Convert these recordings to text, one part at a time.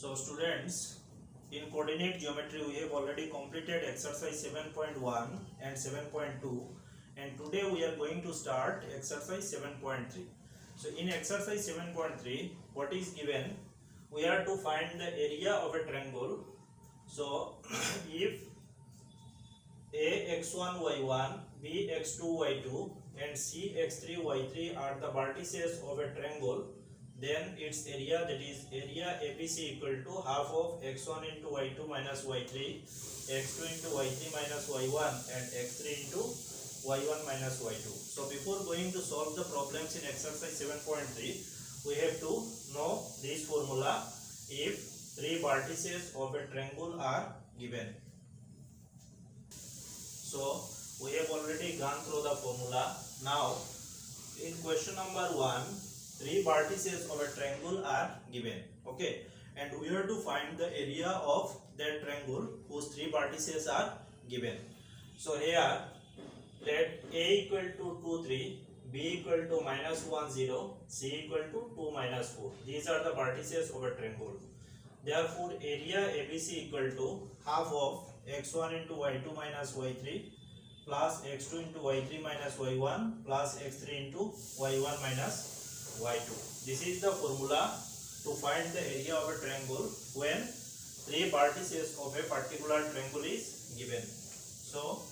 So students, in coordinate geometry we have already completed exercise 7.1 and 7.2, and today we are going to start exercise 7.3. So in exercise 7.3, what is given? We are to find the area of a triangle. So if A x1 y1, B x2 y2 and C x3 y3 are the vertices of a triangle, then its area, that is area ABC, equal to half of x1 into y2 minus y3, x2 into y3 minus y1 and x3 into y1 minus y2. So before going to solve the problems in exercise 7.3, we have to know this formula if three vertices of a triangle are given. So we have already gone through the formula. Now in question number 1, three vertices of a triangle are given, okay, and we have to find the area of that triangle whose three vertices are given. So here let A equal to 2 3, B equal to minus 1 0, C equal to 2 minus 4. These are the vertices of a triangle. Therefore area ABC equal to half of x1 into y2 minus y3 plus x2 into y3 minus y1 plus x3 into y1 minus y2. This is the formula to find the area of a triangle when three vertices of a particular triangle is given. So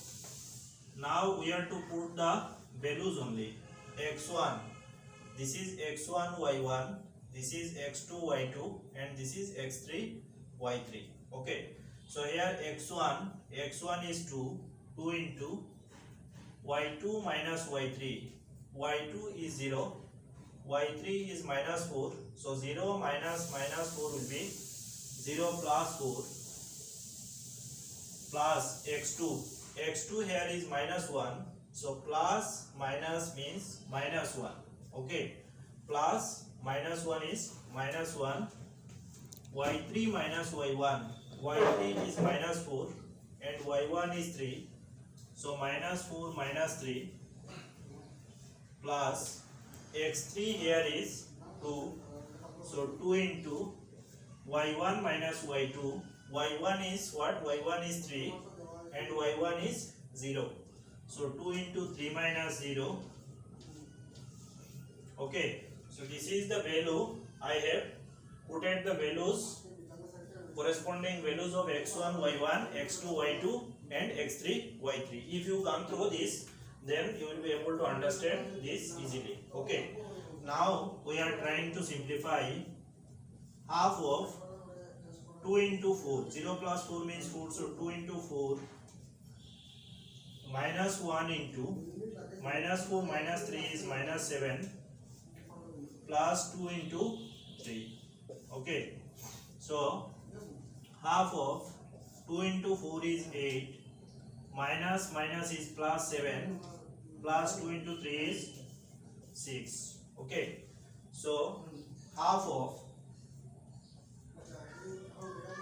now we are to put the values only. X1, this is x1 y1, this is x2 y2 and this is x3 y3. Okay, so here x1 is 2 into y2 minus y3, y2 is 0, y3 is minus 4, so 0 minus 4 will be 0 plus 4 plus x2 here is minus 1, so plus minus means minus 1, okay, plus minus 1 is minus 1, y3 minus y1, y3 is minus 4 and y1 is 3, so minus 4 minus 3 plus x3 here is 2, so 2 into y1 minus y2, y1 is what? y1 is 3 and y1 is 0, so 2 into 3 minus 0. Okay, so this is the value. I have put at the values, corresponding values of x1 y1, x2 y2 and x3 y3. If you come through this, then you will be able to understand this easily. Okay, now we are trying to simplify half of 2 into 4. 0 plus 4 means 4, so 2 into 4 minus 1 into minus 4 minus 3 is minus 7 plus 2 into 3. Okay, so half of 2 into 4 is 8, minus is plus 7, plus 2 into 3 is 6. Okay, so half of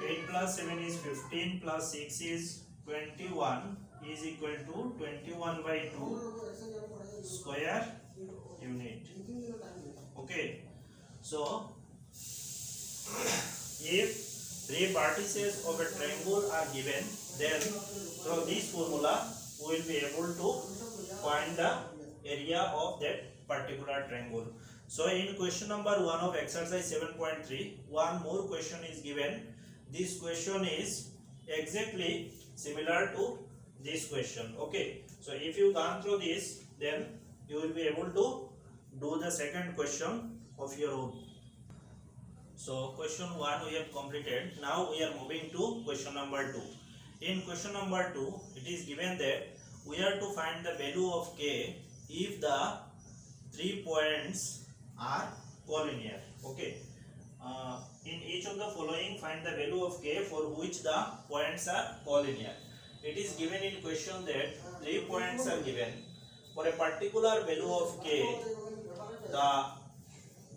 8 plus 7 is 15 plus 6 is 21 is equal to 21 by 2 square unit. Okay, so if three vertices of a triangle are given, then through this formula we will be able to find the area of that particular triangle. So in question number 1 of exercise 7.3, one more question is given. This question is exactly similar to this question. Okay, so if you gone through this, then you will be able to do the second question of your own. So question 1 we have completed. Now we are moving to question number 2. In question number 2, it is given that we are to find the value of k if the 3 points are collinear. Okay, in each of the following find the value of k for which the points are collinear. It is given in question that 3 points are given. For a particular value of k, the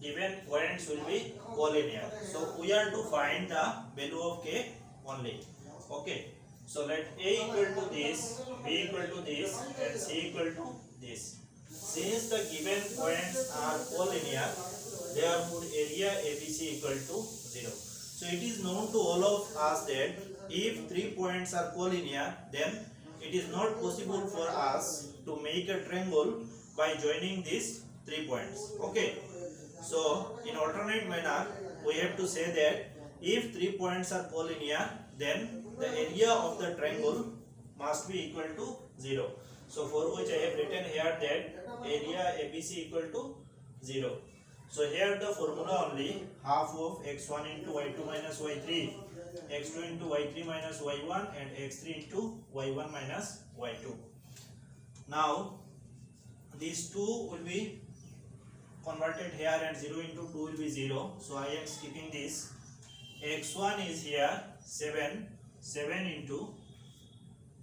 given points will be collinear. So we are to find the value of k only. Okay, so let A equal to this, B equal to this and C equal to this. Since the given points are collinear, therefore area ABC equal to 0. So it is known to all of us that if 3 points are collinear, then it is not possible for us to make a triangle by joining these 3 points. Okay. So in alternate manner, we have to say that if 3 points are collinear, then the area of the triangle must be equal to 0. So for which I have written here that area ABC equal to 0. So here the formula only, half of x1 into y2 minus y3, x2 into y3 minus y1 and x3 into y1 minus y2. Now these two will be converted here and 0 into 2 will be 0. So I am skipping this. x1 is here 7 into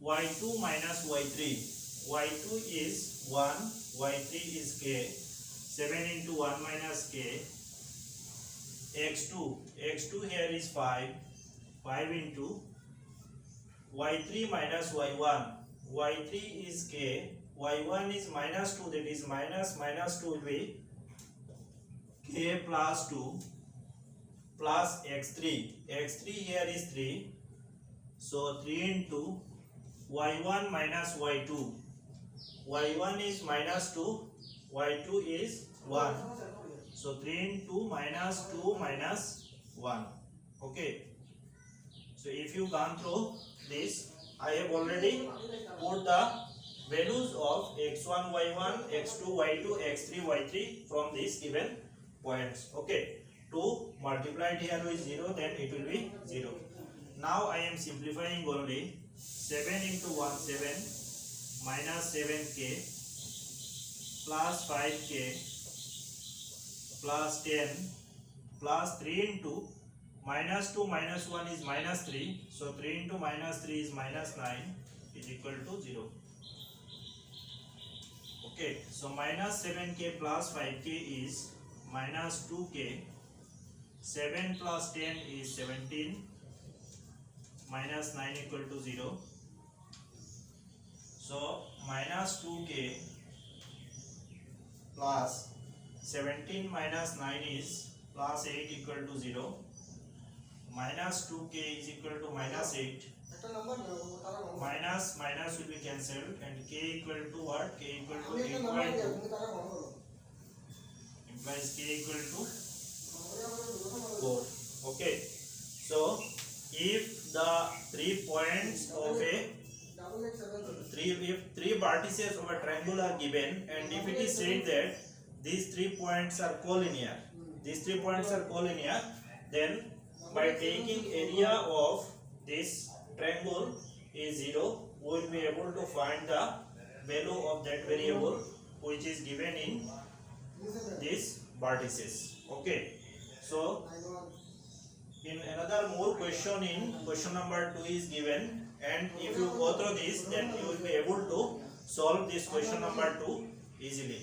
y2 minus y3. y2 is 1, y3 is k. 7 into 1 minus k. x2 here is 5 into y3 minus y1. y3 is k, y1 is minus 2, that is minus 2 will be k plus 2 plus x3. x3 here is 3. So 3 into y1 minus y2. y1 is minus 2, y2 is 1. So 3 into minus 2 minus 1. Okay. So if you gone through this, I have already put the values of x1, y1, x2, y2, x3, y3 from these given points. Okay. 2 multiplied here with 0, then it will be 0. Now I am simplifying only. 7 into 1, 7 minus 7k plus 5k plus 10 plus 3 into minus 2 minus 1 is minus 3. So 3 into minus 3 is minus 9 is equal to 0. Okay. So minus 7k plus 5k is minus 2k. 7 plus 10 is 17. Minus 9 equal to 0. So minus 2k plus 17 minus 9 is plus 8 equal to 0. Minus 2k is equal to minus 8. Minus will be cancelled and k equal to what? K equal to 8.2 implies k equal to 4. Okay. So if the 3 points of a if 3 vertices of a triangle are given, and if it is said that these 3 points are collinear, then by taking area of this triangle is 0, we will be able to find the value of that variable which is given in these vertices. Okay. So in another more question, in question number 2 is given, and if you go through this, then you will be able to solve this question number 2 easily.